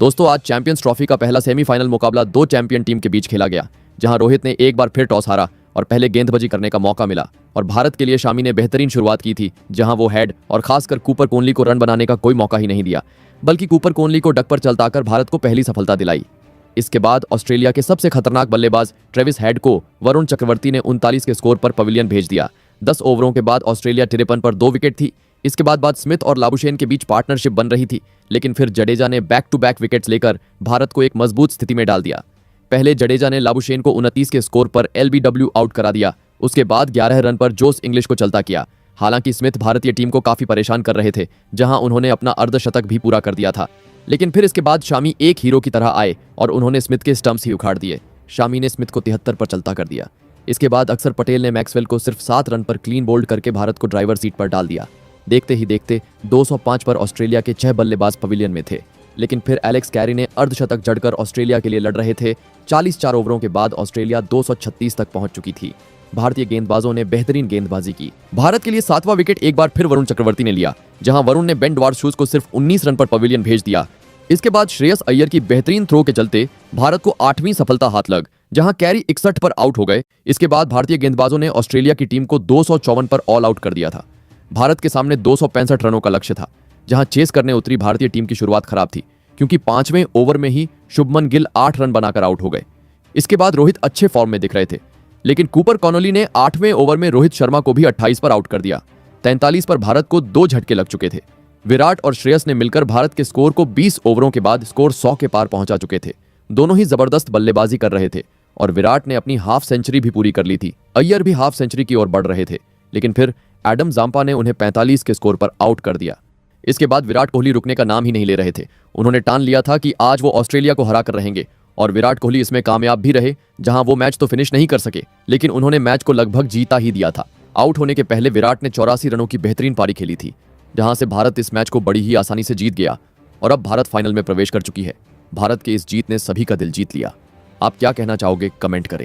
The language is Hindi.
दोस्तों, आज चैंपियंस ट्रॉफी का पहला सेमीफाइनल मुकाबला दो चैंपियन टीम के बीच खेला गया, जहां रोहित ने एक बार फिर टॉस हारा और पहले गेंदबाजी करने का मौका मिला। और भारत के लिए शामी ने बेहतरीन शुरुआत की थी, जहां वो हेड और खासकर कूपर कोहली को रन बनाने का कोई मौका ही नहीं दिया, बल्कि कूपर कोहली को डक पर चलताकर भारत को पहली सफलता दिलाई। इसके बाद ऑस्ट्रेलिया के सबसे खतरनाक बल्लेबाज ट्रेविस हेड को वरुण चक्रवर्ती ने 39 के स्कोर पर पवेलियन भेज दिया। 10 ओवरों के बाद ऑस्ट्रेलिया तिरपन पर 2 विकेट थी। इसके बाद स्मिथ और लाबुशेन के बीच पार्टनरशिप बन रही थी, लेकिन फिर जडेजा ने बैक टू बैक विकेट्स लेकर भारत को एक मजबूत स्थिति में डाल दिया। पहले जडेजा ने लाबुशेन को 29 के स्कोर पर LBW आउट करा दिया। उसके बाद 11 रन पर जोस इंग्लिश को चलता किया। हालांकि स्मिथ भारतीय टीम को काफी परेशान कर रहे थे, जहां उन्होंने अपना अर्धशतक भी पूरा कर दिया था। लेकिन फिर इसके बाद शामी एक हीरो की तरह आए और उन्होंने स्मिथ के स्टंप्स ही उखाड़ दिए। शामी ने स्मिथ को 73 पर चलता कर दिया। इसके बाद अक्षर पटेल ने मैक्सवेल को सिर्फ 7 रन पर क्लीन बोल्ड करके भारत को ड्राइवर सीट पर डाल दिया। देखते ही देखते 205 पर ऑस्ट्रेलिया के 6 बल्लेबाज पवेलियन में थे, लेकिन फिर एलेक्स कैरी ने अर्धशतक जड़कर ऑस्ट्रेलिया के लिए लड़ रहे थे। 44 ओवरों के बाद ऑस्ट्रेलिया 236 तक पहुंच चुकी थी। भारतीय गेंदबाजों ने बेहतरीन गेंदबाजी की। भारत के लिए 7वां विकेट एक बार फिर वरुण चक्रवर्ती ने लिया, जहां वरुण ने बेन डवार्शूज को सिर्फ 19 रन पर पवेलियन भेज दिया। इसके बाद श्रेयस अय्यर की बेहतरीन थ्रो के चलते भारत को 8वीं सफलता हाथ लग, जहां कैरी 61 पर आउट हो गए। इसके बाद भारतीय गेंदबाजों ने ऑस्ट्रेलिया की टीम को 254 पर ऑल आउट कर दिया था। भारत के सामने 265 रनों का लक्ष्य था, जहां चेस करने उतरी भारतीय टीम की शुरुआत खराब थी, क्योंकि 5वें ओवर में ही शुभमन गिल 8 रन बनाकर आउट हो गए। इसके बाद रोहित अच्छे फॉर्म में दिख रहे थे, लेकिन कूपर कॉनोली ने 8वें ओवर में रोहित शर्मा को भी 28 पर आउट कर दिया। 43 पर भारत को 2 झटके लग चुके थे। विराट और श्रेयस ने मिलकर भारत के स्कोर को 20 ओवरों के बाद स्कोर 100 के पार पहुंचा चुके थे। दोनों ही जबरदस्त बल्लेबाजी कर रहे थे और विराट ने अपनी हाफ सेंचुरी भी पूरी कर ली थी। अय्यर भी हाफ सेंचुरी की ओर बढ़ रहे थे, लेकिन फिर एडम जाम्पा ने उन्हें 45 के स्कोर पर आउट कर दिया। इसके बाद विराट कोहली रुकने का नाम ही नहीं ले रहे थे। उन्होंने ठान लिया था कि आज वो ऑस्ट्रेलिया को हरा कर रहेंगे, और विराट कोहली इसमें कामयाब भी रहे। जहां वो मैच तो फिनिश नहीं कर सके, लेकिन उन्होंने मैच को लगभग जीता ही दिया था। आउट होने के पहले विराट ने 84 रनों की बेहतरीन पारी खेली थी, जहां से भारत इस मैच को बड़ी ही आसानी से जीत गया और अब भारत फाइनल में प्रवेश कर चुकी है। भारत की इस जीत ने सभी का दिल जीत लिया। आप क्या कहना चाहोगे, कमेंट करें।